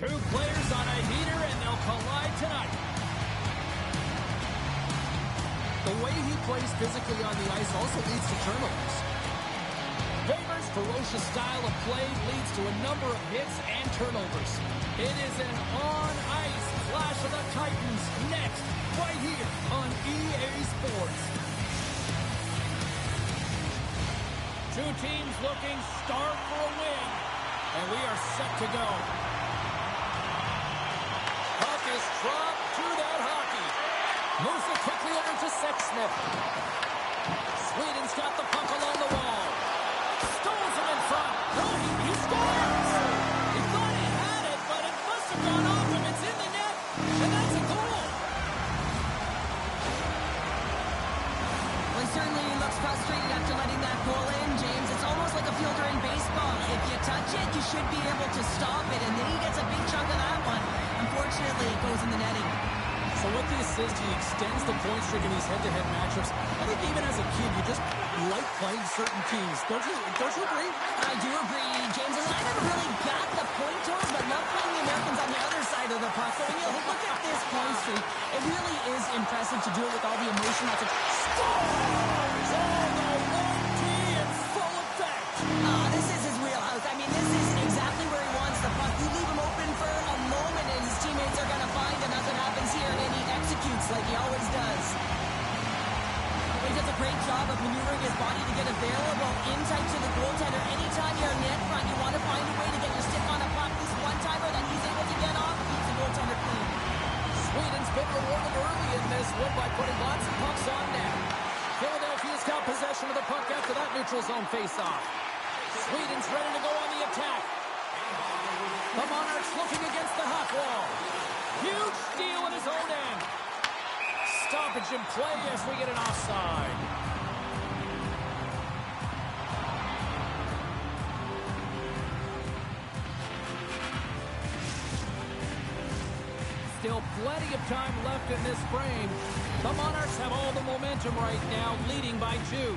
Two players on a heater, and they'll collide tonight. The way he plays physically on the ice also leads to turnovers. Weber's ferocious style of play leads to a number of hits and turnovers. It is an on-ice clash of the Titans next, right here on EA Sports. Two teams looking starved for a win, and we are set to go. Puck is dropped to that hockey. Moves it quickly over to Sexsmith. Sweden's got the puck along the wall. Stones him in front. Oh, he scores! He thought he had it, but it must have gone off him. It's in the net, and that's a goal. Well, he certainly looks frustrated after letting that goal in, James. It's almost like a fielder in baseball. If you touch it, you should be able to stop it, and then he gets a big chunk of that one. Unfortunately, it goes in the netting. So with the assist, he extends the point streak in these head-to-head matchups. I think even as a kid, you just like playing certain teams. Don't you agree? I do agree, James. And I never really got the point totals, but love playing the Americans on the other side of the puck. So when you look at this point streak, it really is impressive to do it with all the emotion that's Scores! Oh, the 1T in full effect. This is his wheelhouse. I mean, this is exactly where he wants the puck. You leave him open for a moment, and his teammates are going to find him. Nothing happens here, and then he executes like he always does. He does a great job of maneuvering his body to get available in tight to the goaltender. Anytime you're net front, you want to find a way to get your stick on a puck. This one-timer that he's able to get off keeps the goaltender clean. Sweden's been rewarded early in this one by putting lots of pucks on net. Philadelphia's got possession of the puck after that neutral zone face-off. Sweden's ready to go on the attack. The Monarchs looking against the half wall. Huge steal in his own end. Stoppage in play as we get an offside. Still plenty of time left in this frame. The Monarchs have all the momentum right now, leading by 2.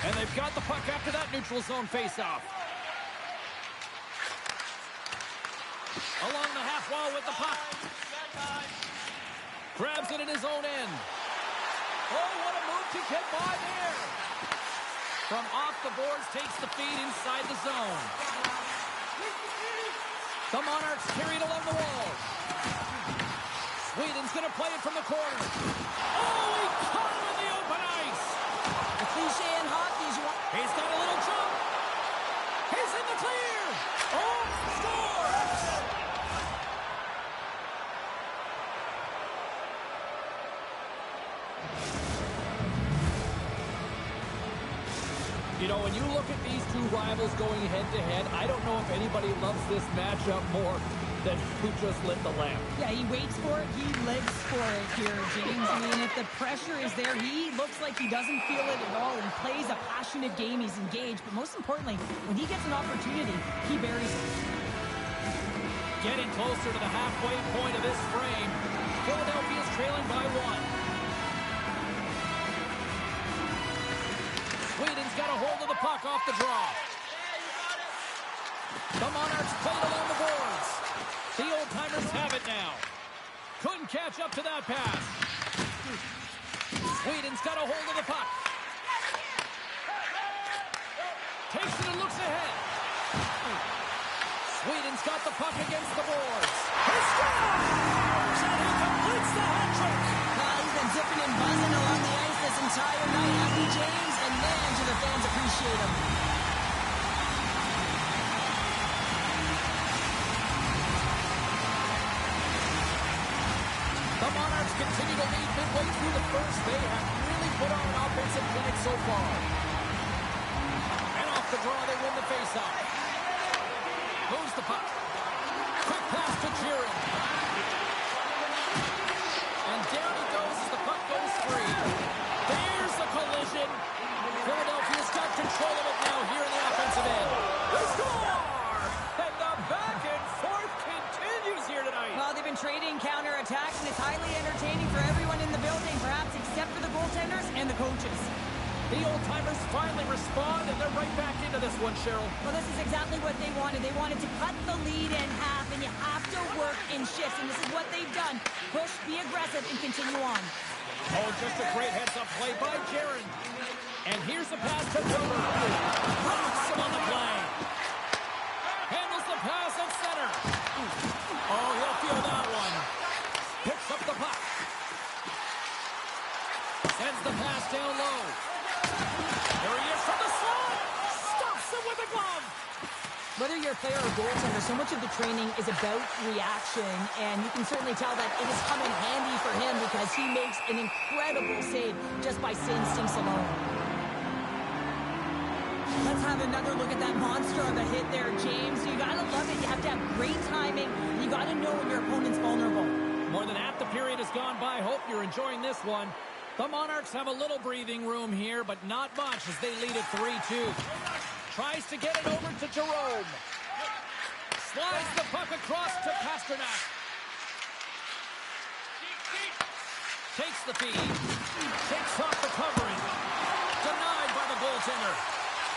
And they've got the puck after that neutral zone face-off. Along the half wall with the puck. Grabs it in his own end. Oh, what a move to get by there. From off the boards, takes the feed inside the zone. The Monarchs carry it along the wall. Sweden's going to play it from the corner. Oh, he caught him in the open ice. The cliche in hockey is he's got a little jump. He's in the clear. Oh, scores. You know, when you look at these two rivals going head-to-head, I don't know if anybody loves this matchup more than who just lit the lamp. Yeah, he waits for it. He lives for it here, James. I mean, if the pressure is there, he looks like he doesn't feel it at all. He plays a passionate game. He's engaged. But most importantly, when he gets an opportunity, he buries it. Getting closer to the halfway point of this frame. Philadelphia's trailing by 1. Sweden's got a hold of the puck off the draw. The Monarchs played along the boards. The old-timers have it now. Couldn't catch up to that pass. Sweden's got a hold of the puck. Takes it and looks ahead. Sweden's got the puck against the boards. He scores! And he completes the hat trick. He's been zipping and buzzing along the ice this entire night, hasn't he, James? And man, do the fans appreciate him. The Monarchs continue to lead midway through the first. They have really put on an offensive clinic so far. And off the draw, they win the faceoff. Moves the puck. Quick pass to Jiren. And down he goes as the puck goes free. There's the collision. Philadelphia's got control of it now here in the offensive end. They score! And the back and forth continues here tonight. Well, they've been trading counterattacks, and it's highly entertaining for everyone in the building, perhaps except for the goaltenders and the coaches. The old-timers finally respond, and they're right back into this one, Cheryl. Well, this is exactly what they wanted. They wanted to cut the lead in half, and you have to work in shifts, and this is what they've done. Push, be aggressive, and continue on. Oh, just a great heads-up play by Jaron. And here's the pass to Miller. Rocks him on the play. Handles the pass at center. Oh, he'll feel that one. Picks up the puck. Sends the pass down low. There he is from the slot. Stops him with a glove. Whether you're a player or goaltender, so much of the training is about reaction, and you can certainly tell that it has come in handy for him because he makes an incredible save just by instincts alone. Let's have another look at that monster of a hit there, James. You gotta love it. You have to have great timing. You gotta know when your opponent's vulnerable. More than half the period has gone by. Hope you're enjoying this one. The Monarchs have a little breathing room here, but not much as they lead at 3-2. Tries to get it over to Jerome. Slides the puck across to Pasternak. Takes the feed. Takes off the covering. Denied by the goaltender.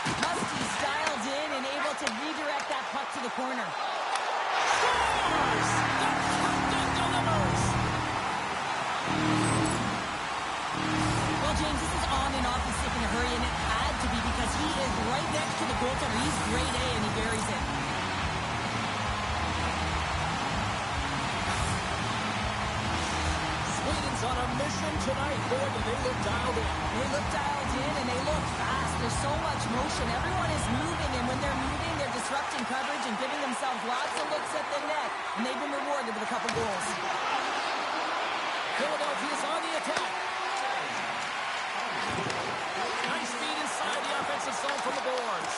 Musty's dialed in and able to redirect that puck to the corner. Scores! The captain delivers! Well, James, this is on and off the stick in a hurry, and it had to be because he is right next to the goaltender. He's grade A, and he buries it. Sweden's on a mission tonight. Boy, do they look dialed in. They look dialed in, and they look fast. There's so much motion. Everyone is moving, and when they're moving, they're disrupting coverage and giving themselves lots of looks at the net, and they've been rewarded with a couple goals. Philadelphia's on the attack. Nice speed inside the offensive zone from the boards.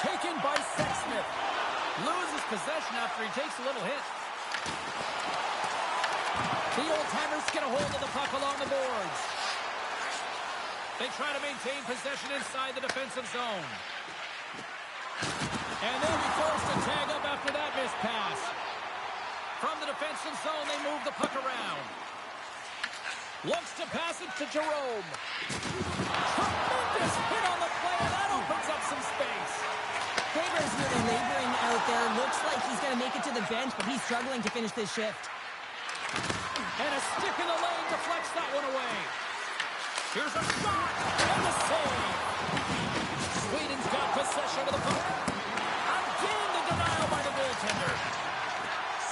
Taken by Sexsmith. Loses possession after he takes a little hit. The old-timers get a hold of the puck along the boards. They try to maintain possession inside the defensive zone. And they'll be forced to tag up after that missed pass. From the defensive zone, they move the puck around. Looks to pass it to Jerome. Tremendous hit on the play, and that opens up some space. Faber's really laboring out there. Looks like he's going to make it to the bench, but he's struggling to finish this shift. And a stick in the lane deflects that one away. Here's a shot and a save. Sweden's got possession of the puck. Again, the denial by the goaltender.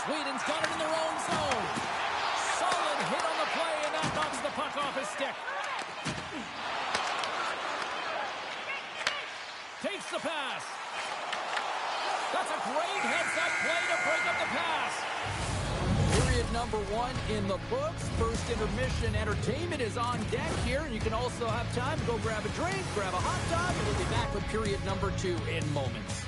Sweden's got it in their own zone. Solid hit on the play, and that knocks the puck off his stick. Takes the pass. That's a great heads-up play to break up the pass. Period number 1 in the books. First intermission entertainment is on deck here, and you can also have time to go grab a drink, grab a hot dog, and we'll be back with period number 2 in moments.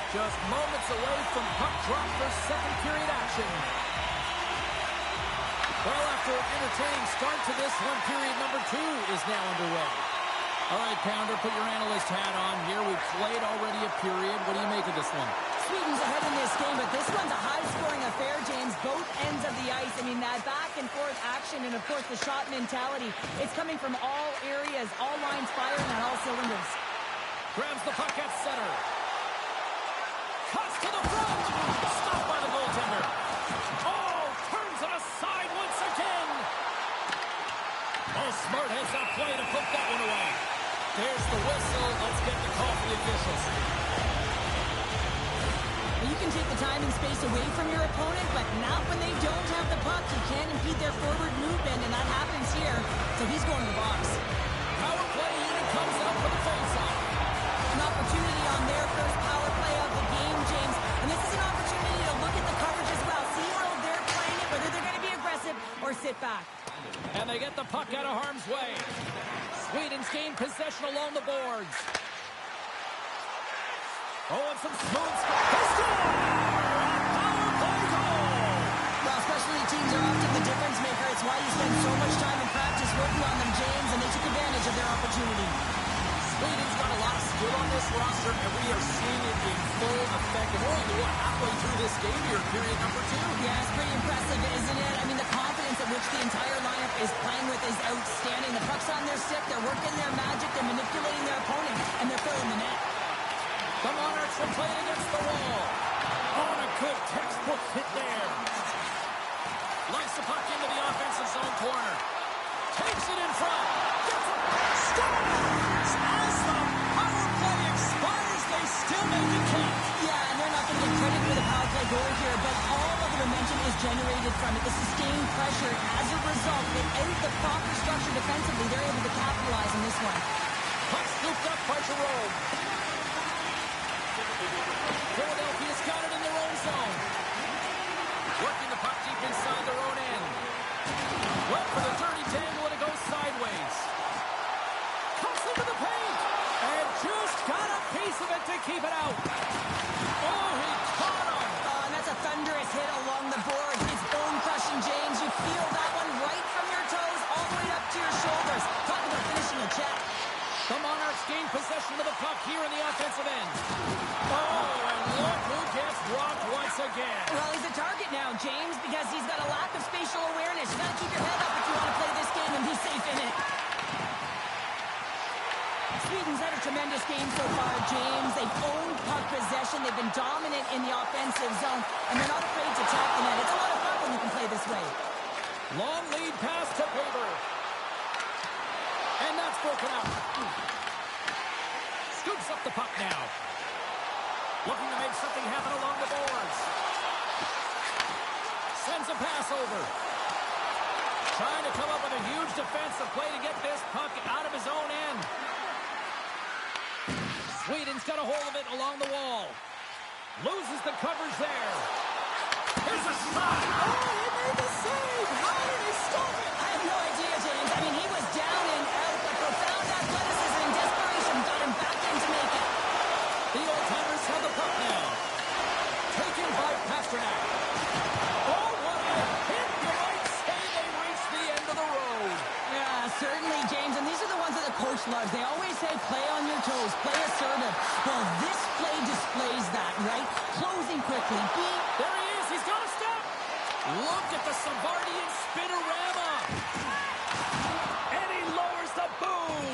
Just moments away from puck drop for second period action. Well, after an entertaining start to this one, period number 2 is now underway. All right, Pounder, put your analyst hat on here. We've played already a period. What do you make of this one? Sweden's ahead in this game, but this one's a high-scoring affair, James. Both ends of the ice. I mean, that back-and-forth action and, of course, the shot mentality. It's coming from all areas, all lines firing on all cylinders. Grabs the puck at center. Cuts to the front. Stopped by the goaltender. Oh, turns it aside once again. Oh, smart heads that play to put that one away. There's the whistle. Let's get the call from the officials. You can take the time and space away from your opponent, but not when they don't have the puck. You can't impede their forward movement, and that happens here. So he's going to the box. Power play unit comes out for the face-off. An opportunity on their first power play of the game, James. And this is an opportunity to look at the coverage as well. See how they're playing it, whether they're going to be aggressive or sit back. And they get the puck out of harm's way. Sweden's gained possession along the boards. Oh, and some smooth stuff. They score! Power play goal! Well, specialty teams are often the difference maker. It's why you spend so much time in practice working on them, James, and they took advantage of their opportunity. Sweden's got a lot of skill on this roster, and we are seeing it in full effect. And we're only halfway through this game here, period number 2. Yeah, it's pretty impressive, isn't it? I mean, the confidence at which the entire lineup is playing with is outstanding. The puck's on their stick, they're working their magic, they're manipulating their opponent, and they're filling the net. The Monarchs will play it against the wall. On a good textbook hit there. Lights the puck into the offensive zone corner. Takes it in front. Gets it. Scores! As the power play expires, they still make it count. Yeah, and they're not going to get credit for the power play goal here, but all of the momentum is generated from it. The sustained pressure, as a result, without the proper structure defensively, they're able to capitalize on this one. Puck scooped up by Jerome. Philadelphia's got it in their own zone. Working the puck deep inside their own end. Went for the dirty tangle and it goes sideways. Cuts into the paint. And just got a piece of it to keep it out. Oh, he caught him. And that's a thunderous hit along the boards. It's bone-crushing, James. You feel that one right from your toes all the way up to your shoulders. Talk about finishing a check. The Monarchs gain possession of the puck here in the offensive end. Oh, and look who gets dropped once again. Well, he's a target now, James, because he's got a lack of spatial awareness. You got to keep your head up if you want to play this game and be safe in it. Sweden's had a tremendous game so far, James. They've owned puck possession. They've been dominant in the offensive zone, and they're not afraid to tap the net. It's a lot of fun when you can play this way. Long lead pass to Weber. And that's broken up. Scoops up the puck now. Looking to make something happen along the boards. Sends a pass over. Trying to come up with a huge defensive play to get this puck out of his own end. Sweden's got a hold of it along the wall. Loses the coverage there. Here's a shot. Oh, he made the save. How did he stop it? I have no idea, James. I mean, he was down and out, but profound athleticism and desperation got him back in to make it. The old-timers have the puck now. Taken by Pasternak. Oh, what a hit. You might say they reached the end of the road. Yeah, certainly, James. And these are the ones that the coach loves. They always say, play on your toes, play assertive. Well, this play displays that, right? Closing quickly. There he is. He's got to stop. Look at the Savardian spinorama. And he lowers the boom.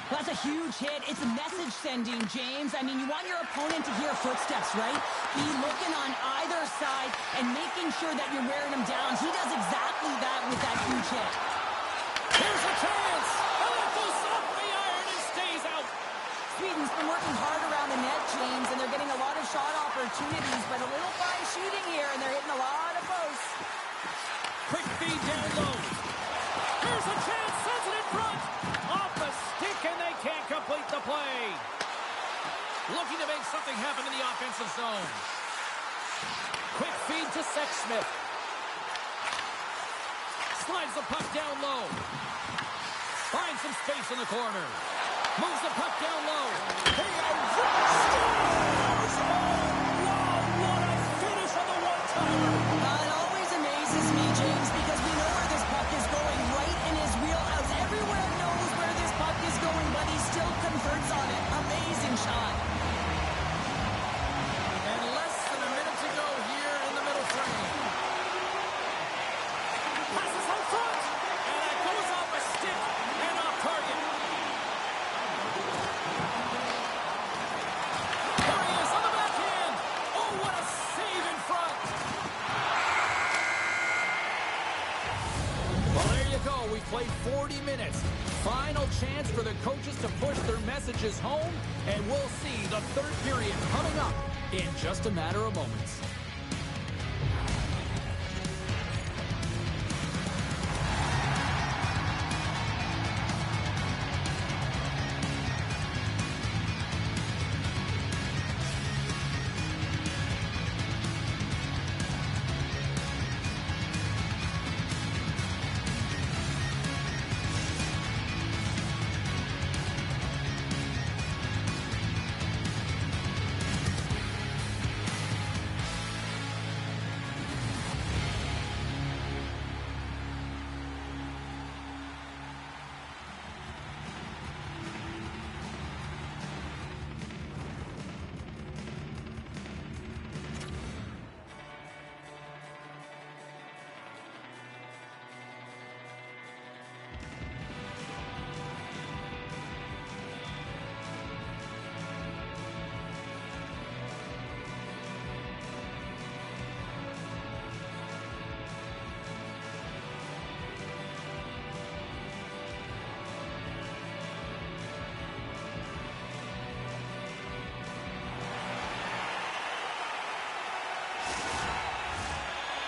That's a huge hit. It's a message sending, James. I mean, you want your opponent to hear footsteps, right? Be looking on either side and making sure that you're wearing him down. He does exactly that with that huge hit. Here's a chance. Oh, it goes off the iron and stays out. Sweden's been working hard around the net, James, and they're getting a lot of shot opportunities, but a little fine shooting here, and they're hitting a lot of posts. Quick feed down low. Here's a chance. Sends it in front. Off the stick, and they can't complete the play. Looking to make something happen in the offensive zone. Quick feed to Sexsmith. Slides the puck down low. Finds some space in the corner. Moves the puck down low. He scores! Oh, wow, what a finish on the one-timer. It always amazes me, James, because we know where this puck is going, right in his wheelhouse. Everyone knows where this puck is going, but he still converts on it. Amazing shot. And less than a minute to go here in the middle frame. Passes out front, and it goes off a stick and off target. minutes. Final chance for the coaches to push their messages home, and we'll see the third period coming up in just a matter of moments.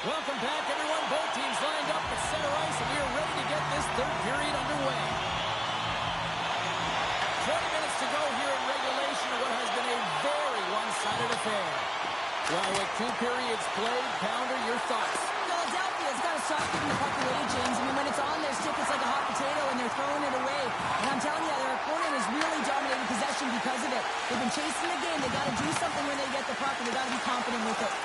Welcome back, everyone. Both teams lined up at center ice, and we are ready to get this third period underway. 20 minutes to go here in regulation of what has been a very one-sided affair. Well, with 2 periods played, Pounder, your thoughts? Philadelphia's got to stop giving the puck away, James. I mean, when it's on their stick, it's like a hot potato, and they're throwing it away. And I'm telling you, their opponent has really dominated possession because of it. They've been chasing the game. They got to do something when they get the puck, and they got to be confident with it.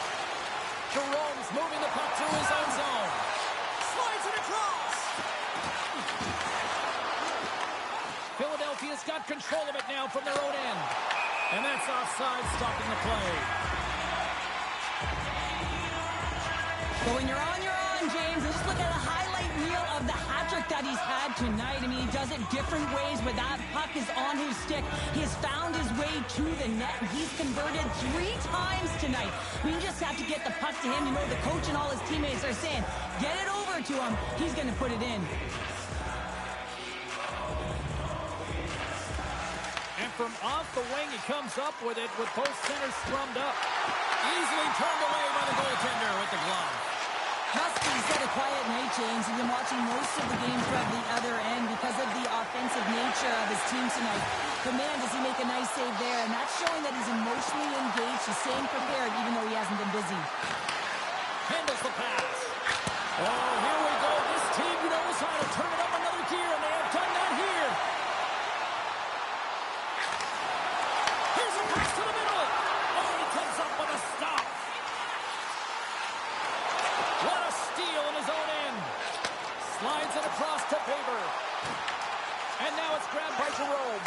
Jerome's moving the puck through his own zone. Slides it across. Philadelphia's got control of it now from their own end. And that's offside, stopping the play. But when you're on, James. And just look at a highlight reel of the hat-trick that he's had tonight. I mean, he does it different ways, but that puck is on his stick. He has found his way to the net, and he's converted 3 times tonight. We just have to get the puck to him. You know, the coach and all his teammates are saying, get it over to him. He's going to put it in. And from off the wing, he comes up with it with both centers scrummed up. Easily turned away by the goaltender with the glove. Huskies had a quiet night, James. He's been watching most of the game from the other end because of the offensive nature of his team tonight. But man, does he make a nice save there. And that's showing that he's emotionally engaged. He's staying prepared even though he hasn't been busy. Handles the pass. Oh, here we go. This team knows how to turn it up another gear, and they have done that here. Here's a pass to the middle. Oh, he comes up with a stop. What a steal in his own end. Slides it across to Faber. And now it's grabbed by Jerome.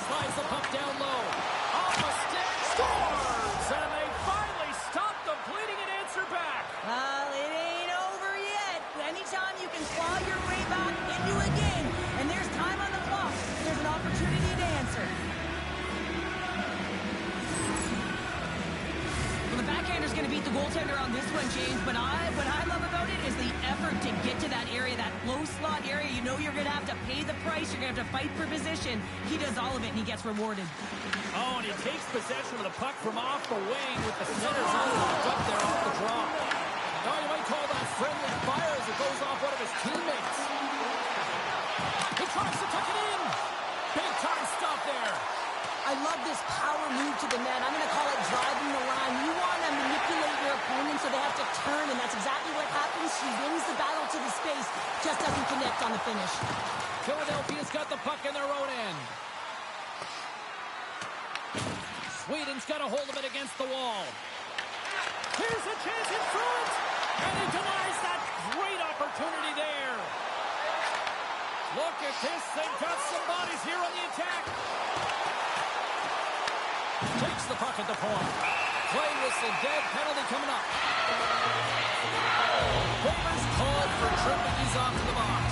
Slides the puck down low. Off a stick. Scores! And they finally stop the bleeding and answer back. Well, it ain't over yet. Anytime you can claw your way back into a game, and there's time on the clock, there's an opportunity to answer. Well, the backhander's going to beat the goaltender on this one, James, but what I love about it is the effort to get to that area, that low slot area. You know you're going to have to pay the price. You're going to have to fight for position. He does all of it, and he gets rewarded. Oh, and he takes possession of the puck from off the wing with the center's locked up there off the draw. Oh, you might call that friendly fire as it goes off one of his teammates. He tries to tuck it in. Big time stop there. I love this power move to the net. I'm going to call it driving the line. You want to manipulate your opponent so they have to turn, and that's exactly what happens. She wins the battle to the space, just doesn't connect on the finish. Philadelphia's got the puck in their own end. Sweden's got a hold of it against the wall. Here's a chance in front, and he denies that great opportunity there. Look at this. They've got some bodies here on the attack. Takes the puck at the point. Play whistle dead. Penalty coming up. Faber's called for tripping. He's off to the box.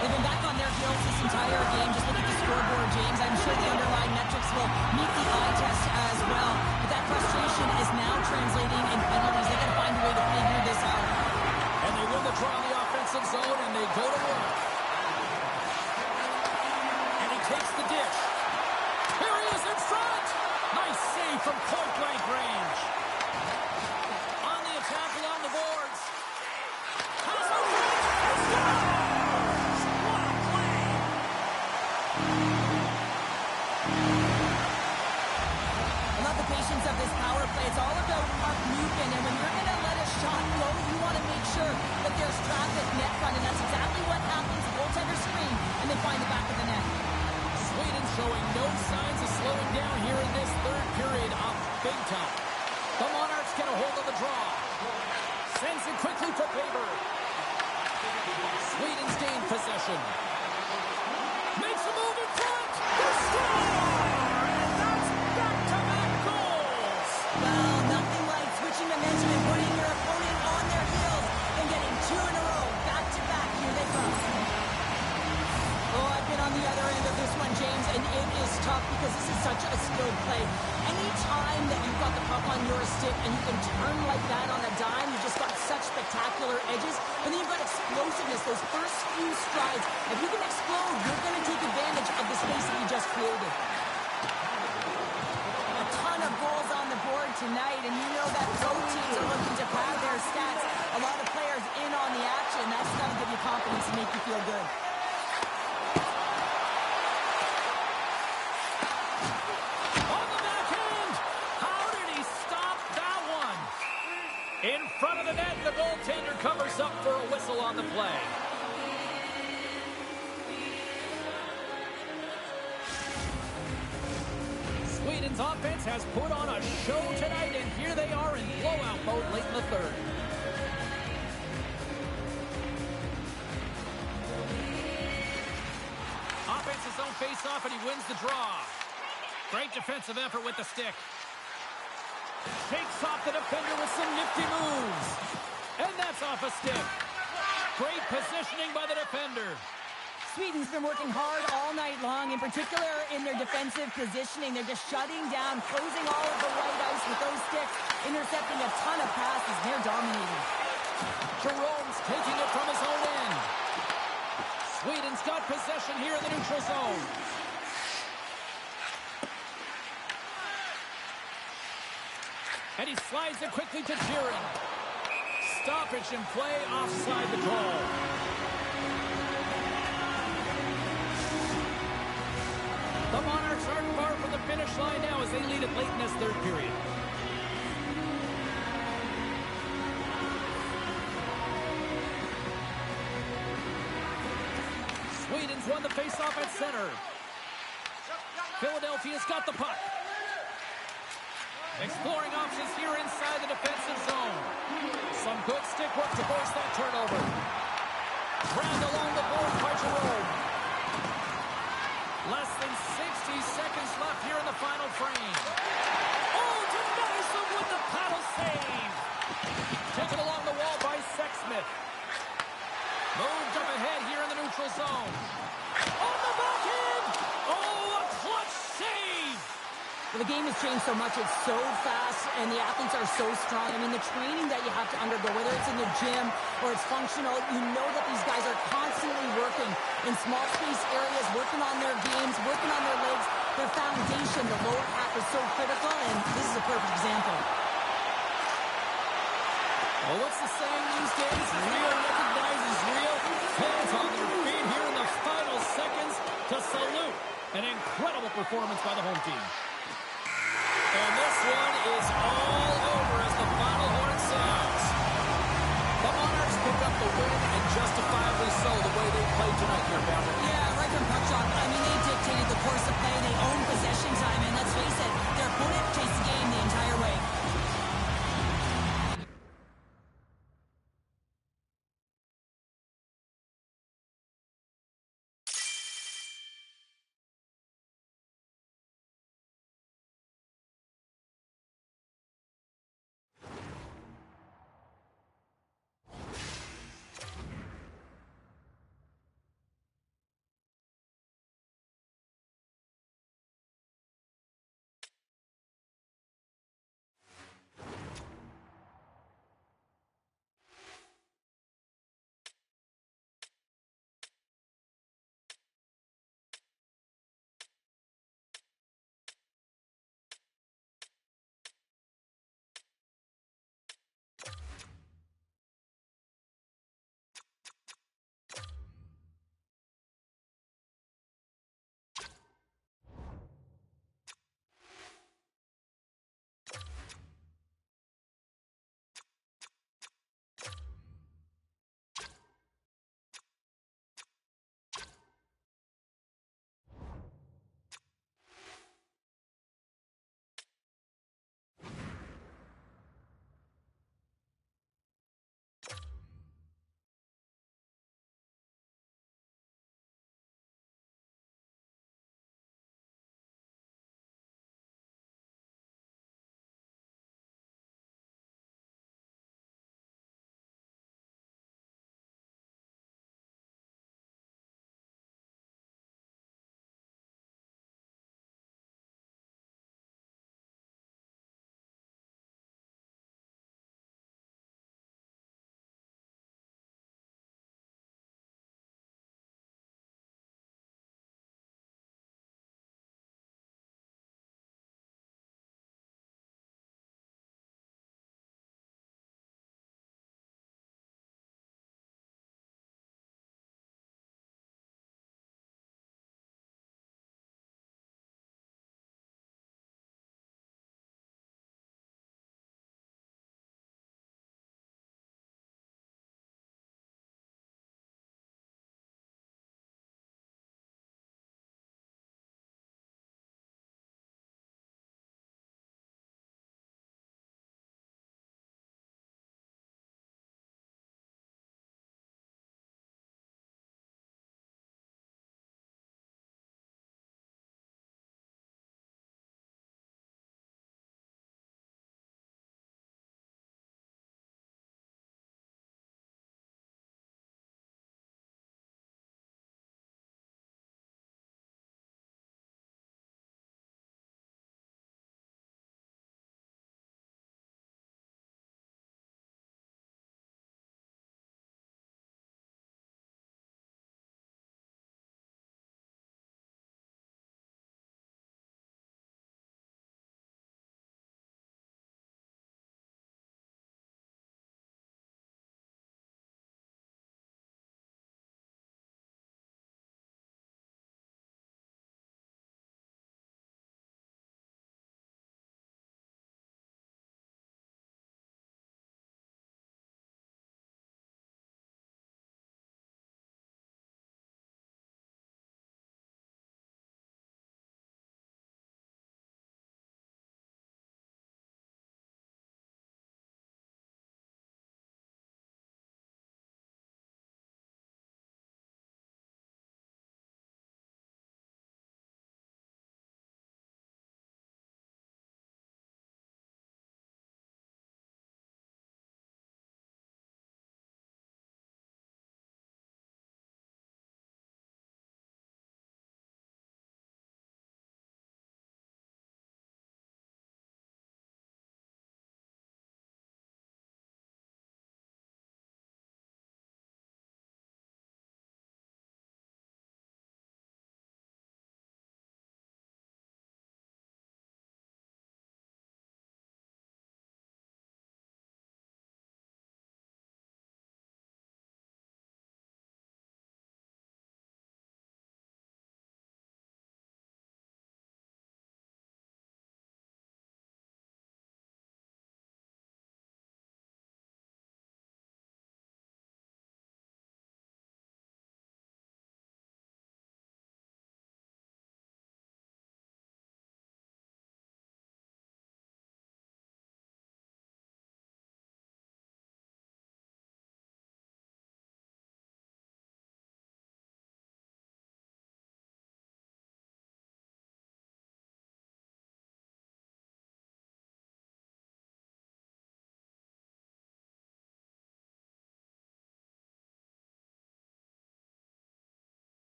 They've been back on their heels this entire game. Just look at the scoreboard, James. I'm sure the underlying metrics will meet the eye test as well. But that frustration is now translating in penalties. They've got to find a way to figure this out. And they win the draw in the offensive zone, and they go to from point-blank range. On the attack along the boards. Has a shot. Scores! What a play! I love the patience of this power play. It's all about puck movement, and when you're going to let a shot go, you want to make sure that there's traffic net front, and that's exactly what happens. Goaltender screen, and they find the back of the net. Sweden showing no signs of slowing down here in this third period up big time. The Monarchs get a hold of the draw. Sends it quickly for Paper. Sweden's gained possession. Makes a move in front. The score! And that's back-to-back goals. Well, nothing like switching momentum and putting your opponent on their heels and getting two in a row. Back-to-back. Here they come. Oh, I've been on the other end of this one, James, and it is tough because this is such a skilled play. Any time that you've got the puck on your stick and you can turn like that on a dime, you've just got such spectacular edges. But then you've got explosiveness, those first few strides. If you can explode, you're going to take advantage of the space that you just created. A ton of goals on the board tonight, and you know that both teams are looking to pad their stats. A lot of players in on the action. That's going to give you confidence and make you feel good. In front of the net, the goaltender covers up for a whistle on the play. Sweden's offense has put on a show tonight, and here they are in blowout mode late in the third. Offensive zone face-off, and he wins the draw. Great defensive effort with the stick. Shakes off the defender with some nifty moves. And that's off a stick. Great positioning by the defender. Sweden's been working hard all night long, in particular in their defensive positioning. They're just shutting down, closing all of the white ice with those sticks, intercepting a ton of passes, and they're dominating. Jerome's taking it from his own end. Sweden's got possession here in the neutral zone. And he slides it quickly to Shearing. Stoppage in play offside the call. The Monarchs aren't far from the finish line now as they lead it late in this third period. Sweden's won the faceoff at center. Philadelphia's got the puck. Exploring options here inside the defensive zone. Some good stick work to force that turnover. Round along the board by Jerome. Less than 60 seconds left here in the final frame. Oh, denies him with the paddle save. Taken along the wall by Sexsmith. Moved up ahead here in the neutral zone. On the back end. Oh, a clutch save. Well, the game has changed so much. It's so fast, and the athletes are so strong. I mean, the training that you have to undergo, whether it's in the gym or it's functional, you know that these guys are constantly working in small space areas, working on their games, working on their legs. Their foundation, the lower half, is so critical, and this is a perfect example. Well, what's the saying these days? Real recognizes real. Fans on their feet here in the final seconds to salute an incredible performance by the home team. And this one is all over as the final horn sounds. The Monarchs pick up the win, and justifiably so, the way they played tonight here, Patrick. Yeah, right from puck drop. I mean, they dictated the course of play. They owned possession time, and let's face it, their opponent chased the game the entire way.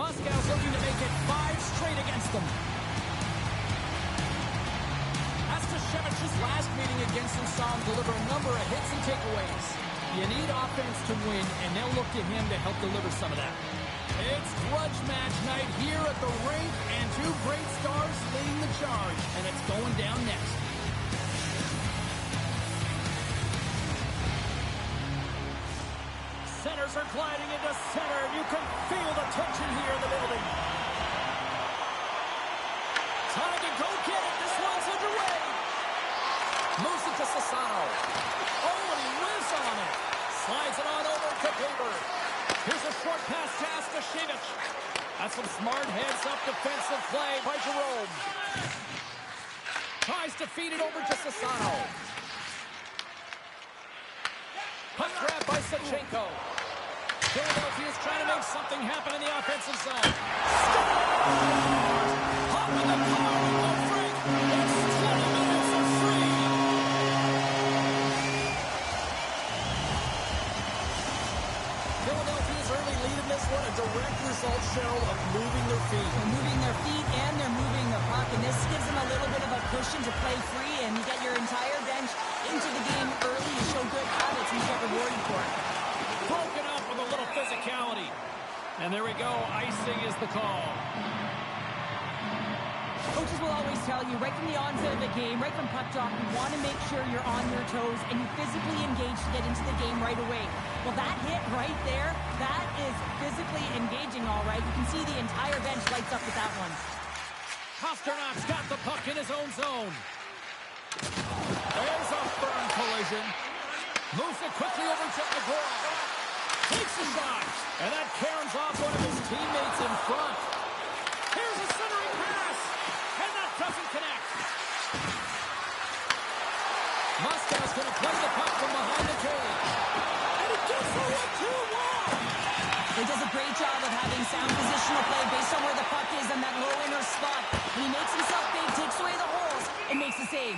Moscow's looking to make it 5 straight against them. Astashevic's last meeting against him saw him deliver a number of hits and takeaways. You need offense to win, and they'll look to him to help deliver some of that. It's grudge match night here at the rink, and 2 great stars leading the charge, and it's going down next. Centers are gliding into center, and you can feel the tension here in the building. Time to go get it. This one's underway. Moves it to Sassano. Oh, and he whizzs on it. Slides it on over to Faber. Here's a short pass to Astashevich. That's some smart heads-up defensive play by Jerome. Tries to feed it over to Sassano. Puck grab by Sachenko. Philadelphia's trying to make something happen in the offensive zone. Hop in the car with the Frank. It's 20 minutes of free. Philadelphia's early lead in this one, a direct result, Cheryl, of moving their feet. They're moving their feet and they're moving the puck, and this gives them a little bit of a cushion to play free, and you get your entire bench into the game early to show good habits, and you get rewarded for it. Broken up with a little physicality. And there we go. Icing is the call. Coaches will always tell you, right from the onset of the game, right from puck drop, you want to make sure you're on your toes and you physically engage to get into the game right away. Well, that hit right there, that is physically engaging, all right. You can see the entire bench lights up with that one. Pasternak's got the puck in his own zone. There's a firm collision. Moves it quickly over to Agora. Takes a shot. And that caroms off one of his teammates in front. Here's a centering pass. And that doesn't connect. Moscow's going to play the puck from behind the cage. And it gets the 1-2-1. He does a great job of having sound positional play based on where the puck is in that low inner spot. When he makes himself big, takes away the holes, and makes the save.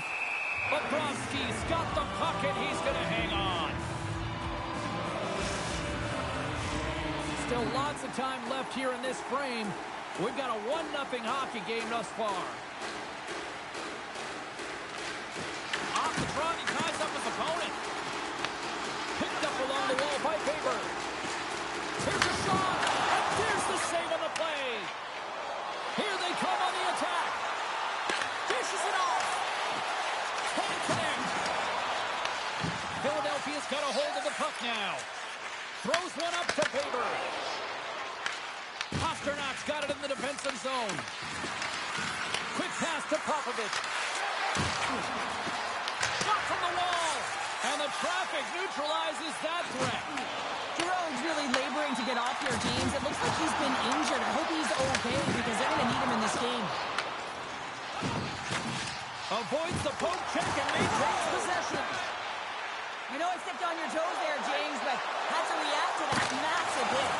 Bobrovsky's got the puck, and he's going to hang on. Still lots of time left here in this frame. We've got a 1-0 hockey game thus far. Off the front, he ties up his opponent. Picked up along the wall by Faber. Here's a shot, and there's the save on the play. Here they come on the attack. Dishes it off. Can't connect. Philadelphia's got a hold of the puck now. Throws one up to Faber. Pasternak's got it in the defensive zone. Quick pass to Popovich. Shot from the wall. And the traffic neutralizes that threat. Jerome's really laboring to get off here, James. It looks like he's been injured. I hope he's okay because they're going to need him in this game. Avoids the poke check and maintains possession. I know I stepped on your toes there, James, but had to react to that massive hit.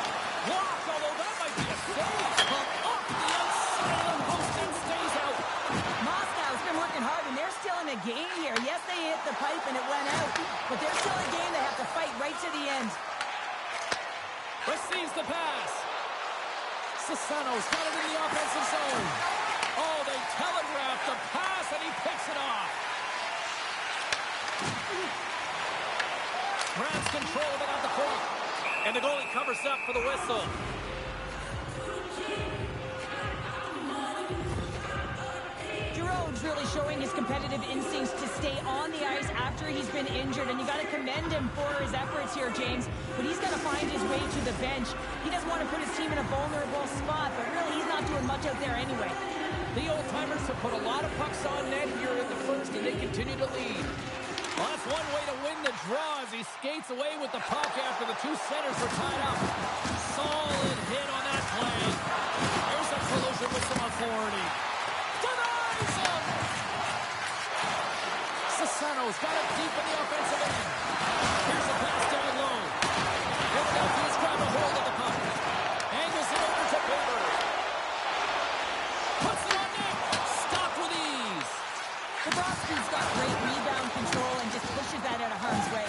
Blocked, although that might be a save. Up the outside of the post and stays out. Moscow's been working hard, and they're still in a game here. Yes, they hit the pipe and it went out, but they're still in a game they have to fight right to the end. Receives the pass. Sassano's got it in the offensive zone. Oh, they telegraphed the pass, and he picks it off. Grabs control of it at the point. And the goalie covers up for the whistle. Jerome's really showing his competitive instincts to stay on the ice after he's been injured, and you got to commend him for his efforts here, James. But he's got to find his way to the bench. He doesn't want to put his team in a vulnerable spot, but really he's not doing much out there anyway. The old-timers have put a lot of pucks on net here in the first, and they continue to lead. Well, that's one way to win the draw as he skates away with the puck after the 2 centers were tied up. Solid hit on that play. Here's a collision with some authority. Denies him! Sassano's got it deep in the offensive end. Here's a pass down low. Philadelphia's grabbed a hold of the puck. Angles it over to Faber. Puts it on net. Stopped with ease. The Crosby's got great rebound control and just pushes that out of harm's way.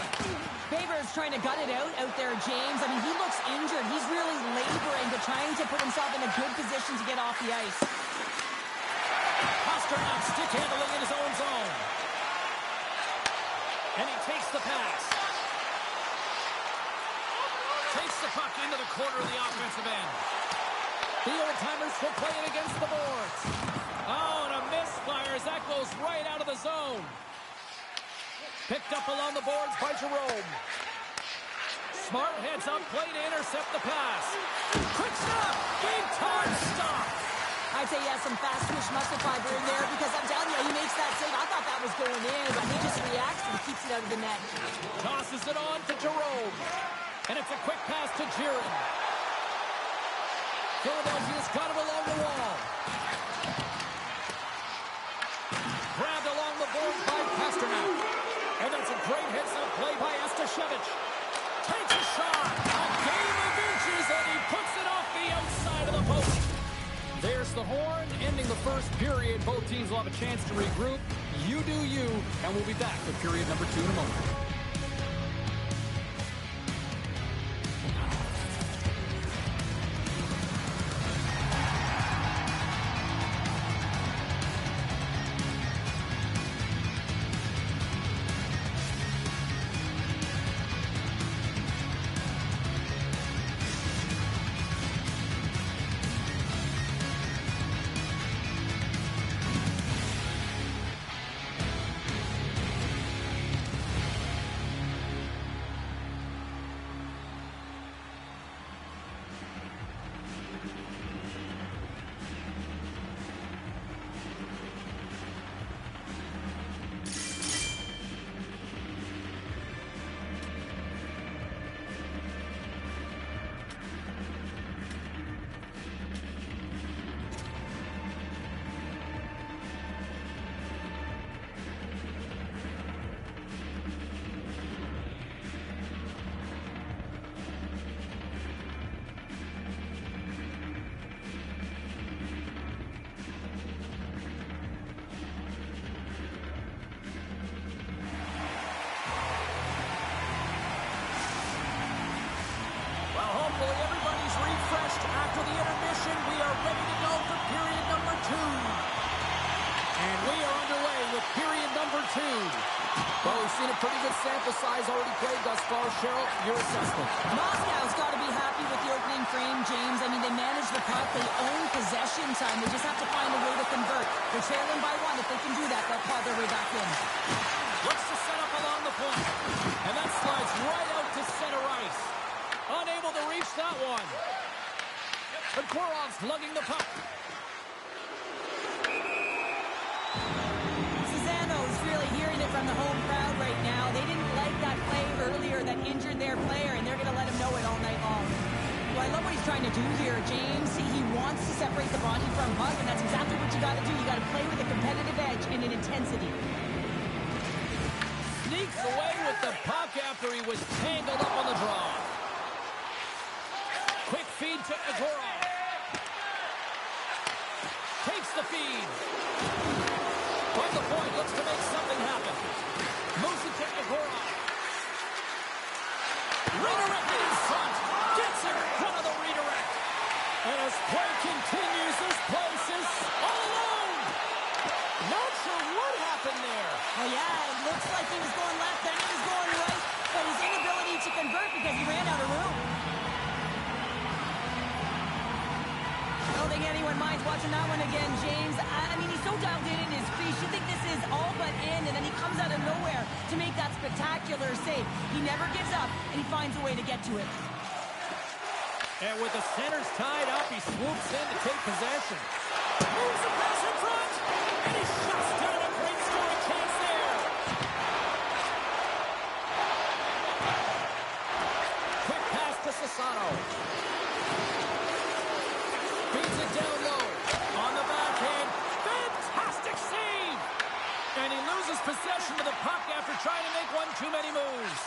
Faber's trying to gut it out there, James. I mean, he looks injured. He's really laboring, but trying to put himself in a good position to get off the ice. Pasternak stick handling in his own zone. And he takes the pass. Takes the puck into the corner of the offensive end. The old-timers will play it against the boards. Oh, and a misfire as that goes right out of the zone. Picked up along the boards by Jerome. Smart heads up, play to intercept the pass. Quick stop! Big time stop! I'd say he has some fast twitch muscle fiber in there because I'm telling you, he makes that save. I thought that was going in, but he just reacts and keeps it out of the net. Tosses it on to Jerome. And it's a quick pass to Jiren. Philadelphia's got it along the wall. Grabbed along the board by Pasternak. And that's a great heads-up play by Estashevich. Takes a shot. A game of inches, and he puts it off the outside of the post. There's the horn, ending the first period. Both teams will have a chance to regroup. You do you, and we'll be back with period number 2 in a moment. Well, we've seen a pretty good sample size already played thus far. Cheryl, your assessment. Moscow's got to be happy with the opening frame, James. I mean, they manage the puck. They own possession time. They just have to find a way to convert. They're trailing by 1. If they can do that, they'll claw their way back in. Looks to set up along the point. And that slides right out to center ice. Unable to reach that one. But Gorov's lugging the puck. Susano's really hearing it from the home crowd right now. They didn't like that play earlier that injured their player, and they're going to let him know it all night long. Well, I love what he's trying to do here, James. He wants to separate the body from puck, and that's exactly what you got to do. You got to play with a competitive edge and an intensity. Sneaks away with the puck after he was tangled up on the draw. Quick feed to Agorov. Takes the feed. From the point, looks to make something happen. Moves it to Agorov. Redirected in front. Gets it in front of the redirect. And as play continues, this place is all alone. Not sure what happened there. Oh, yeah, it looks like he was going left, then he was going right, but his inability to convert because he ran out of room. I don't think anyone minds watching that one again, James. I mean, he's so dialed in his crease. You think this is all but in, and then he comes out of nowhere to make that spectacular save. He never gives up, and he finds a way to get to it. And with the centers tied up, he swoops in to take possession. Moves the pass in front, and he shuts down a great scoring chance there. Quick pass to Sassano. Feeds it down low. On the backhand. Fantastic save! And he loses possession of the puck after trying to make one too many moves.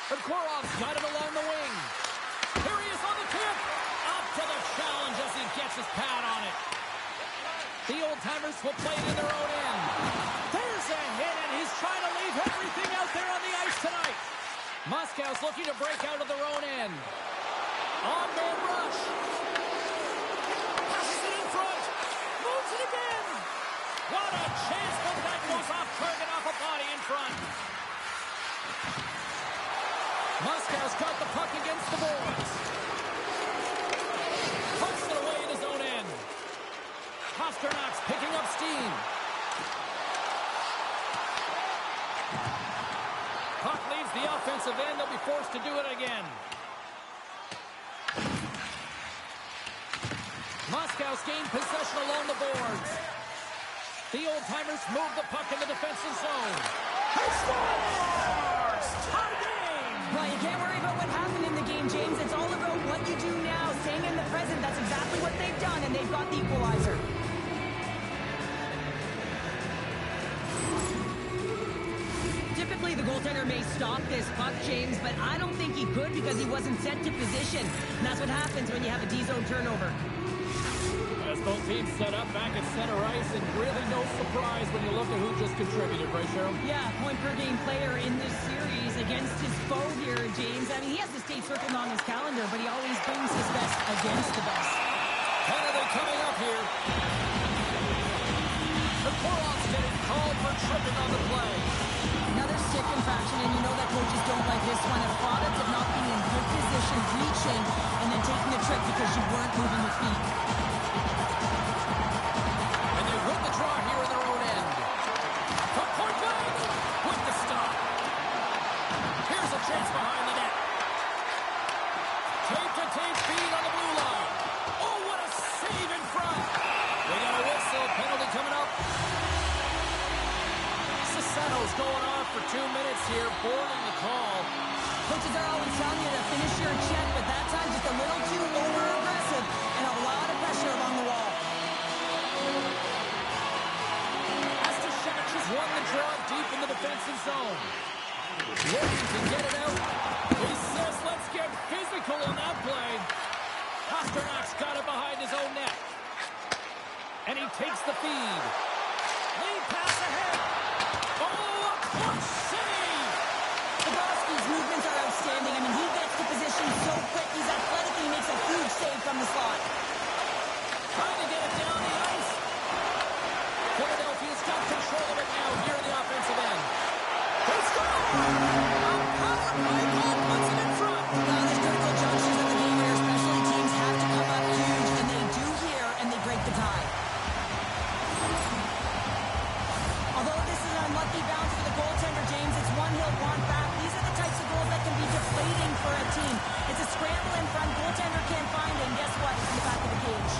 But Gorov's got it along the wing. Here he is on the tip. Up to the challenge as he gets his pad on it. The old-timers will play it in their own end. There's a hit, and he's trying to leave everything out there on the ice tonight. Moscow's looking to break out of their own end. On-man rush. Passes it in front. Moves it again. What a chance, but that goes off target off a body in front. Moscow's got the puck against the boards. Puts it away in his own end. Pasternak's picking up steam. Puck leaves the offensive end. They'll be forced to do it again. Moscow's gained possession along the boards. The old-timers move the puck in the defensive zone. He scores! Tie game! Well, you can't worry about what happened in the game, James. It's all about what you do now, staying in the present. That's exactly what they've done, and they've got the equalizer. Typically, the goaltender may stop this puck, James, but I don't think he could because he wasn't set to position. And that's what happens when you have a D-zone turnover. As both teams set up back at center ice, and really no surprise when you look at who just contributed, right, Cheryl? Yeah, point-per-game player in this series against his foe here, James. I mean, he has the state circled on his calendar, but he always brings his best against the best. Penalty coming up here. The Korlov's getting called for tripping on the play. Another stick infraction, and you know that coaches don't like this one. A product of not being in good position, reaching, and then taking a trick because you weren't moving your feet. And they win the draw here in their own end. From point blank with the stop. Here's a chance behind the net. Tape-to-tape feed on the blue line. Oh, what a save in front. They got a whistle. Penalty coming up. Sasano's going off for 2 minutes here, boarding the call. Coaches are always telling you to finish your check, but that time just a little too over-aggressive and a lot of pressure along the wall. Has won the draw deep in the defensive zone. Looking to get it out. He says, let's get physical on that play. Pasternak's got it behind his own net. And he takes the feed. Lead pass ahead. Oh, a clutch save! Bobrovsky's movements are outstanding. I mean, he gets to position so quick. He's athletic and he makes a huge save from the slot. Trying to get it down the ice. Philadelphia's got control of it now here in the offensive end. They score! A power play goal puts it in front. Now, there's critical junctures of the game where especially teams have to come up huge, and they do here, and they break the tie. Although this is an unlucky bounce for the goaltender, James, it's one he'll want back. These are the types of goals that can be deflating for a team. It's a scramble in front, goaltender can't find it, and guess what? It's in the back of the cage.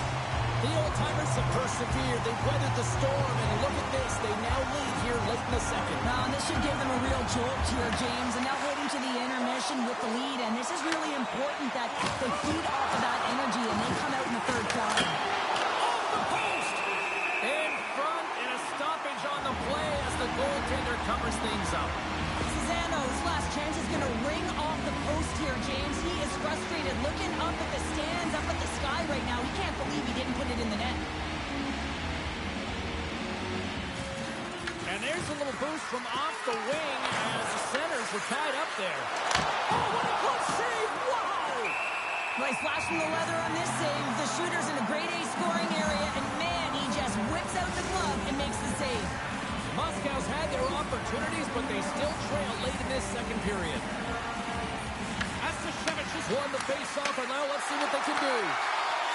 The old-timers have persevered. They've weathered the storm, and look at this. They now lead here late in the second. Now, this should give them a real jolt here, James, and now heading to the intermission with the lead, and this is really important that they feed off of that energy, and they come out in the third quarter. Off the post! In front, and a stoppage on the play as the goaltender covers things up. Susano's last chance is going to ring off the post here, James. He is frustrated, looking up at the stands, up at the sky right now. He can't believe he didn't put it in the net. And there's a little boost from off the wing as the centers were tied up there. Oh, what a good save! Wow! Nice flash from the leather on this save. The shooter's in a grade A scoring area, and man, he just whips out the glove and makes the save. Moscow's had their opportunities, but they still trail late in this second period. Astashevich has won the face-off, and now let's see what they can do.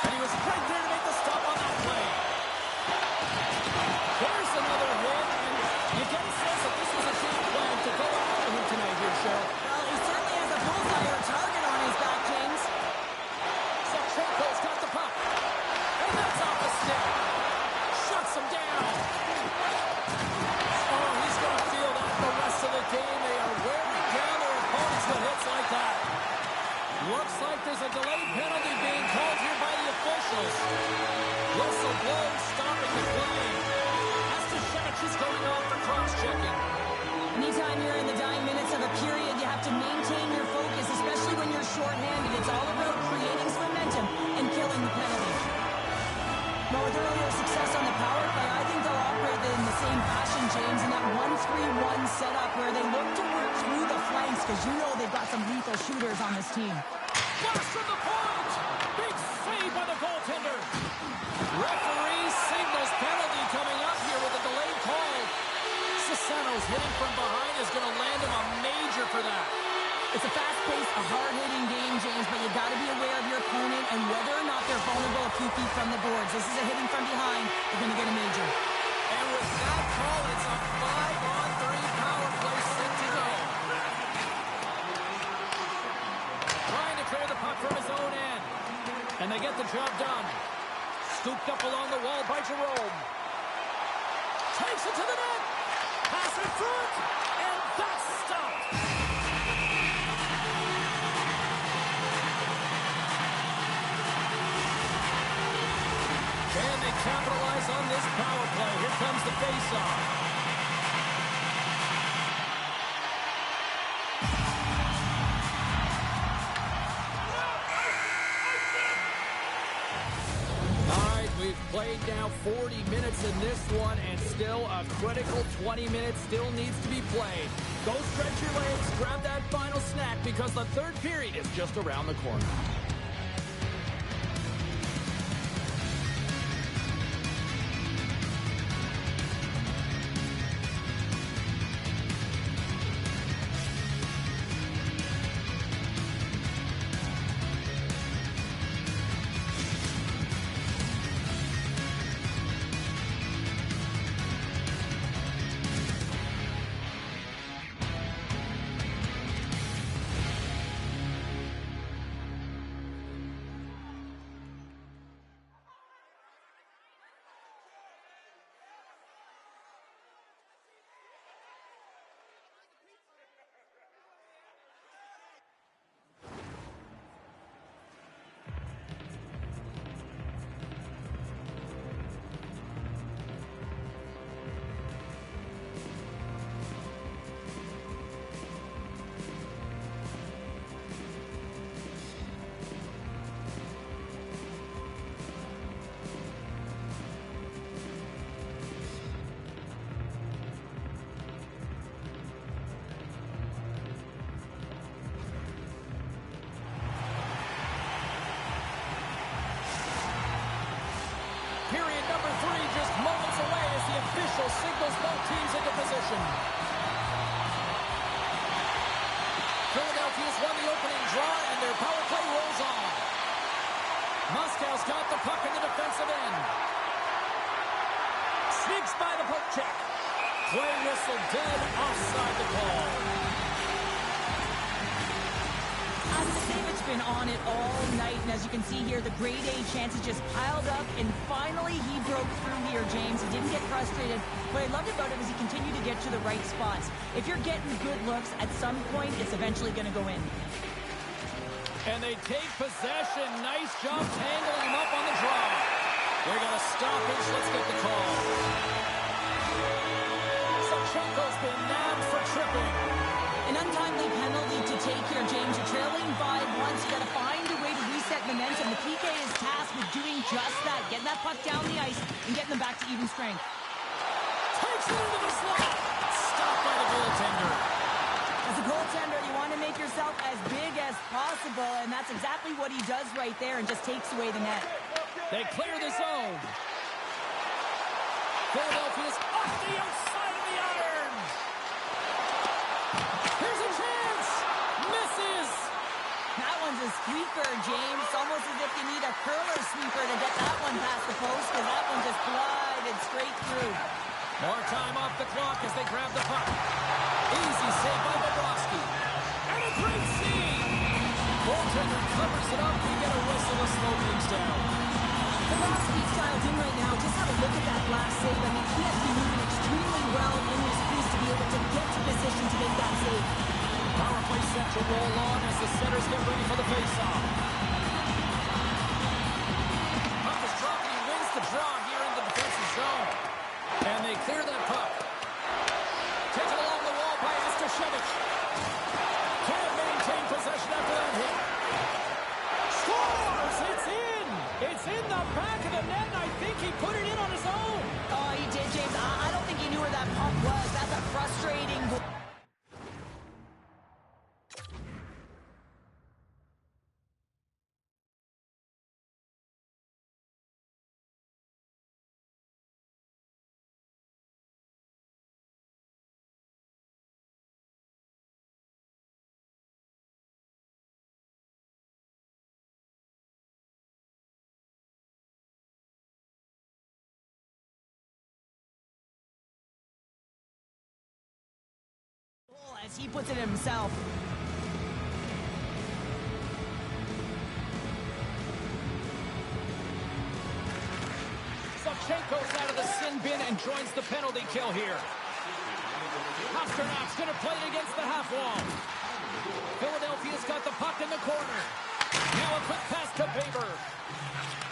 And he was right there to make the stop on that play. There's another hit, and you get a sense that this was a game plan to go after him tonight here, Cheryl. Well, he certainly has a bullseye or a target on his back, James. Sachenko's got the puck. And that's off the stick. Shuts him down. Oh, he's going to feel that the rest of the game. They are wearing down their opponents with hits like that. Looks like there's a delayed penalty being called here by the officials. Whistle blows, stopping the play. Astashevich is going off for cross-checking. Anytime you're in the dying minutes of a period, you have to maintain your focus, especially when you're shorthanded. It's all about creating some momentum and killing the penalty. But with earlier success on the power play, I think they'll operate in the same fashion, James, in that 1-3-1 setup where they look to work through the flanks because you know they've got some lethal shooters on this team. Blast from the point! Big save by the goaltender. Referee signals penalty coming up here with a delayed call. Sassano's hitting from behind is going to land him a major for that. It's a fast-paced, a hard-hitting game, James, but you got to be aware of your opponent and whether or not they're vulnerable a few feet from the boards. This is a hitting from behind. You're going to get a major. And with that call, it's a 5-on-3 power play set to go. Trying to clear the puck from his own end. And they get the job done. Scooped up along the wall by Jerome. Takes it to the net. Pass in front. And that's stopped. Can they capitalize on this power play? Here comes the face-off. Played now 40 minutes in this one, and still a critical 20 minutes still needs to be played. Go stretch your legs, grab that final snack, because the third period is just around the corner. Period number 3 just moments away as the official signals both teams into position. Philadelphia's won the opening draw, and their power play rolls on. Moscow's got the puck in the defensive end. Sneaks by the poke check. Play whistle dead, offside the call. It's been on it all night, and as you can see here, the grade A chances just piled up, and finally he broke through here, James. He didn't get frustrated. What I loved about it was he continued to get to the right spots. If you're getting good looks, at some point, it's eventually going to go in. And they take possession. Nice job tangling him up on the draw. They're going to stoppage. Let's get the call. Sachenko's been nabbed for tripping. An untimely penalty to take here, James. You're trailing 5-1, so you got to find a way to reset momentum. The PK is tasked with doing just that, getting that puck down the ice and getting them back to even strength. Takes it into the slot. Stopped by the goaltender. As a goaltender, you want to make yourself as big as possible, and that's exactly what he does right there and just takes away the net. They clear the zone. Philadelphia's off the outside of the iron. Here's a chance. Misses. That one's a sweeper, James. It's almost as if you need a curler sweeper to get that one past the post, because that one just glided straight through. More time off the clock as they grab the puck. Easy save by Bobrovsky. And a great save. Goaltender covers it up. We get a whistle to slow things down. Bobrovsky's dialed in right now. Just have a look at that last save. I mean, he has been moving extremely well in his crease to be able to get to position to make that save. Power play set to roll on as the centers get ready for the faceoff. Puck is dropped and he wins the draw here in the defensive zone. And they clear that puck. Taken along the wall by Astashevich. Can't maintain possession after that hit. Scores! It's in! It's in the back of the net, and I think he that puck was. That's a frustrating goal. As he puts it himself. Savchenko's out of the sin bin and joins the penalty kill here. Pasternak's going to play it against the half wall. Philadelphia's got the puck in the corner. Now a quick pass to Baber.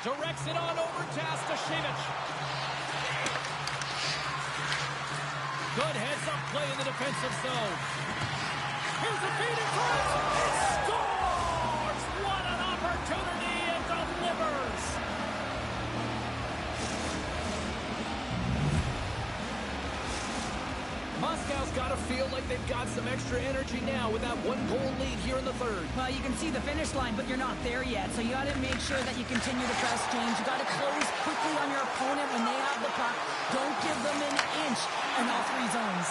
Directs it on over to Astashevich. Good heads-up play in the defensive zone. Here's a feed in front. It scores! What an opportunity! It delivers! Moscow's got to feel like they've got some extra energy now with that one-goal lead here in the third. Well, you can see the finish line, but you're not there yet. So you got to make sure that you continue to press, James. You got to close quickly on your opponent when they have the puck. Don't give them an inch in all three zones.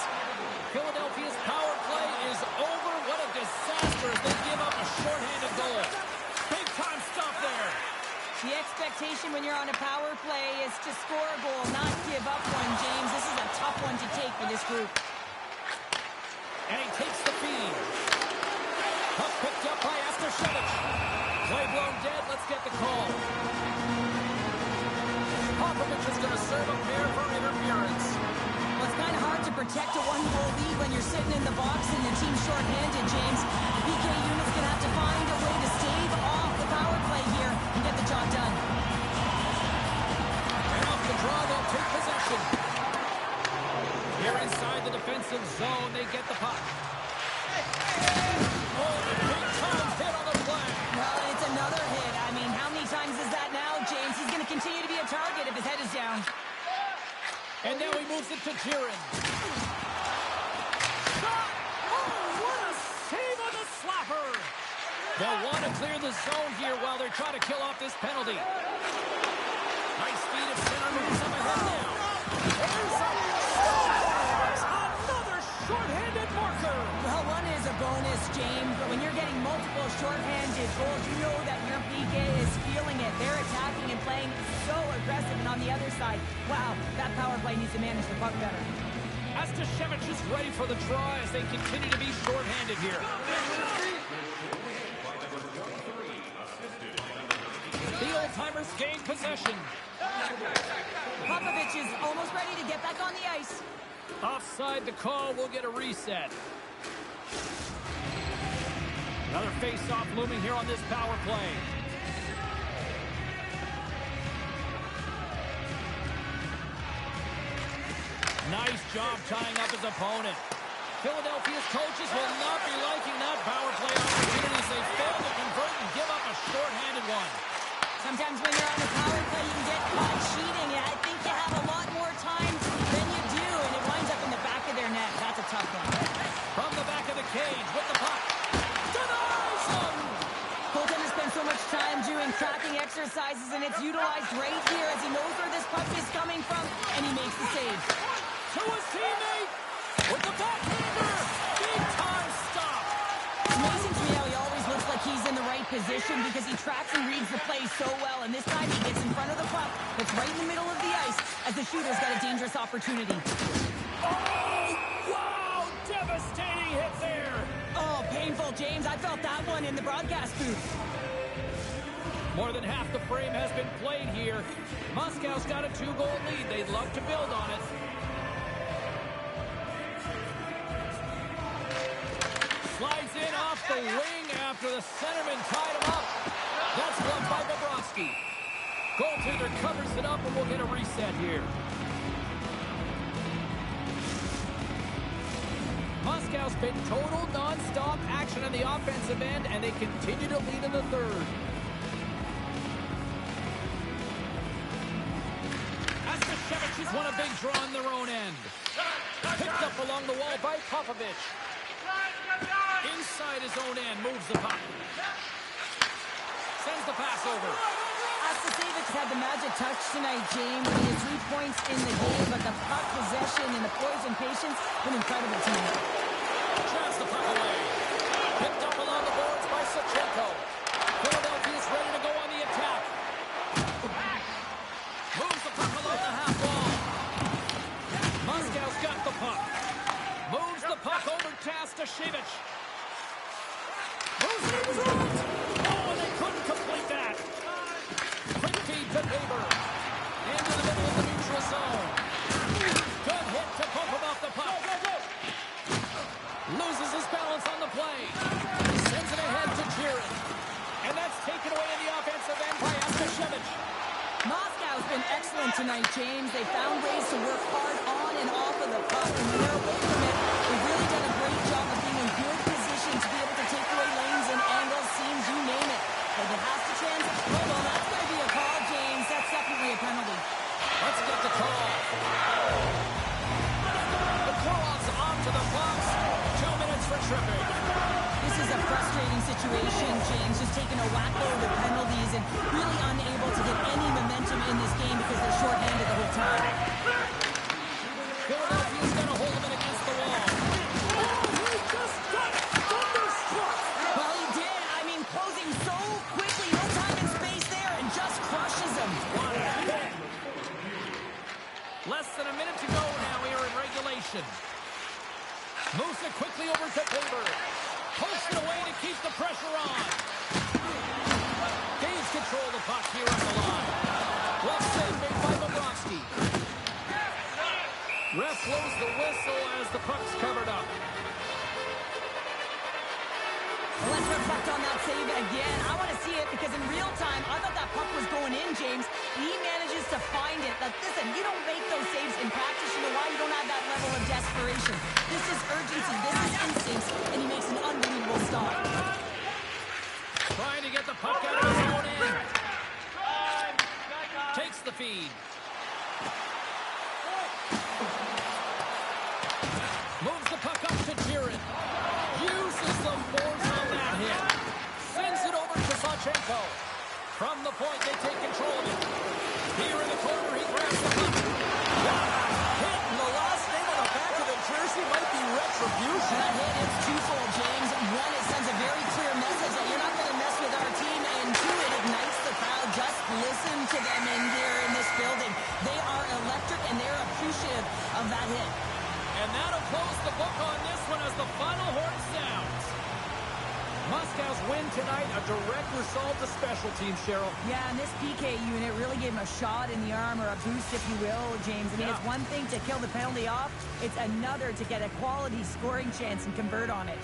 Philadelphia's power play is over. What a disaster as they give up a shorthanded goal. Big time stop there. The expectation when you're on a power play is to score a goal, not give up one, James. This is a tough one to take for this group. And he takes the feed. Puck picked up by Astashevich. Play blown dead. Let's get the call. Popovich is going to serve a pair for interference. Well, it's kind of hard to protect a one-goal lead when you're sitting in the box and the team's shorthanded, James. PK unit's going to have to find a way to stave off the power play here and get the job done. And off the draw, they'll take possession. Here inside the defensive zone, they get the puck. Oh, a big-time hit on the play. Well, it's another hit. I mean, how many times is that now, James? He's going to continue to be a target if his head is down. And now he moves it to Jiren. Shot! Oh, what a save on the slapper! They'll want to clear the zone here while they're trying to kill off this penalty. Nice speed of center moves up ahead now. There's a scores! Another shorthanded marker! Well, one is a bonus, James, but when you're getting multiple shorthanded goals, you know that your PK is feeling it. They're attacking and playing so aggressive, and on the other side, wow, that power play needs to manage the puck better. Astashevich is ready for the draw as they continue to be shorthanded here. The old-timers gain possession. Popovich is almost ready to get back on the ice. Offside the call, we'll get a reset. Another face-off looming here on this power play. Nice job tying up his opponent. Philadelphia's coaches will not be liking that power play opportunities. They fail to convert and give up a shorthanded one. Sometimes when you're on the power play, you can get caught cheating. And I think you have a lot more time than you do, and it winds up in the back of their net. That's a tough one. From the back of the cage with the puck. Denies him! Goaltender spends so much time doing tracking exercises, and it's utilized right here as he knows where this puck is coming from, and he makes the save. To his teammate with the backhander. Big time stop. It's amazing to me how he always looks like he's in the right position because he tracks and reads the play so well, and this time he gets in front of the puck that's right in the middle of the ice as the shooter's got a dangerous opportunity. Oh, wow! Devastating hit there. Oh, painful, James. I felt that one in the broadcast booth. More than half the frame has been played here. Moscow's got a 2-goal lead. They'd love to build on it. Slides in off the wing after the centerman tied him up. That's blocked by Bobrovsky. Goaltender covers it up, and we'll get a reset here. Moscow's been total non-stop action on the offensive end, and they continue to lead in the third. Astashevich has won a big draw on their own end. along the wall by Popovich. Inside his own end, moves the puck. Sends the pass over. Astasevic had the magic touch tonight, James. He had 3 points in the game, but the puck possession and the poise and patience been incredible tonight. Drives the puck away. Picked up along the boards by Sachenko. Philadelphia's ready to go on the attack. Moves the puck along the half wall. Moscow's got the puck. Moves the puck over to Astasevic. Moves it in front. Oh, and they couldn't complete that. Quick feed to Weber. Into the middle of the neutral zone. Good hit to poke him off the puck. Loses his balance on the play. Sends it ahead to Jiren. And that's taken away in the offensive end by Astasevic. Moscow's been excellent tonight, James. They found ways to work hard on and off of the puck. And when they're away from it, they've really done a great job of being in good position to be able to take away lanes and angles, seams, you name it. But it has to transit. Well, that's going to be a call, James. That's definitely a penalty. Let's get the call. The Kurov's onto the box. 2 minutes for tripping. This is a frustrating situation, James. Just taking a whack load of penalties and really unable to get any momentum in this game because they're shorthanded the whole time. Philadelphia's going to hold him in against the wall. He just got thunderstruck. Well, he did. I mean, closing so quickly. No time and space there and just crushes him. What a hit. Less than a minute to go now here in regulation. Moves it quickly over to Weber. Pokes it away to keep the pressure on. Gains control of the puck here on the line. Well saved made by Bobrovsky. Ref blows the whistle as the puck's covered up. Well, let's reflect on that save again. I want to see it because in real time, I thought that puck was going in, James. He manages to find it. Like, listen, you don't make those saves in practice. You know why? You don't have that level of desperation. This is urgency. This is instincts. And he makes an unbelievable stop. Trying to get the puck out of his own end. Takes the feed. Moves the puck up to Jiren. Uses the force on that hit. Sends it over to Sachenko. From the point, they take control of it. Here in the corner, he grabs the puck. Hit in the last name on the back of the jersey might be retribution. That hit, it's twofold, James. One, it sends a very clear message that you're not going to mess with our team. And two, it ignites the crowd. Just listen to them in here in this building. They are electric and they're appreciative of that hit. And that'll close the book on this one as the final horn sounds. Moscow's win tonight, a direct result of special teams, Cheryl. Yeah, and this PK unit really gave him a shot in the arm, or a boost, if you will, James. I mean, It's one thing to kill the penalty off. It's another to get a quality scoring chance and convert on it.